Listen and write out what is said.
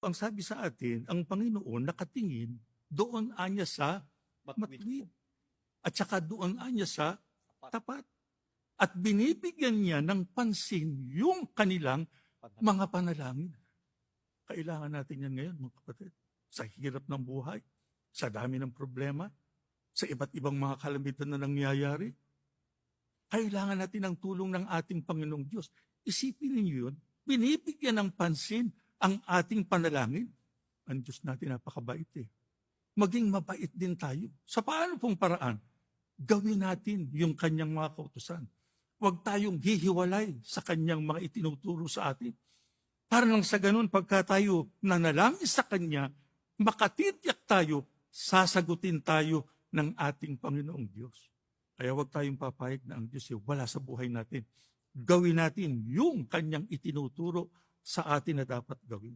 Ang sabi sa atin, ang Panginoon nakatingin doon anya sa matuwid. At saka doon anya sa tapat. At binibigyan niya ng pansin yung kanilang mga panalangin. Kailangan natin yan ngayon, mga kapatid. Sa hirap ng buhay, sa dami ng problema, sa iba't ibang mga kalamitan na nangyayari. Kailangan natin ang tulong ng ating Panginoong Diyos. Isipin ninyo yun, binibigyan ng pansin ang ating panalangin. Ang Diyos natin napakabait eh. Maging mabait din tayo. Sa paano pong paraan? Gawin natin yung kanyang mga kautusan. Huwag tayong hihiwalay sa kanyang mga itinuturo sa atin. Para lang sa ganun, pagka tayo nanalangin sa kanya, makatitiyak tayo, sasagutin tayo ng ating Panginoong Diyos. Kaya huwag tayong papayag na ang Diyos ay wala sa buhay natin. Gawin natin yung kanyang itinuturo sa atin na dapat gawin.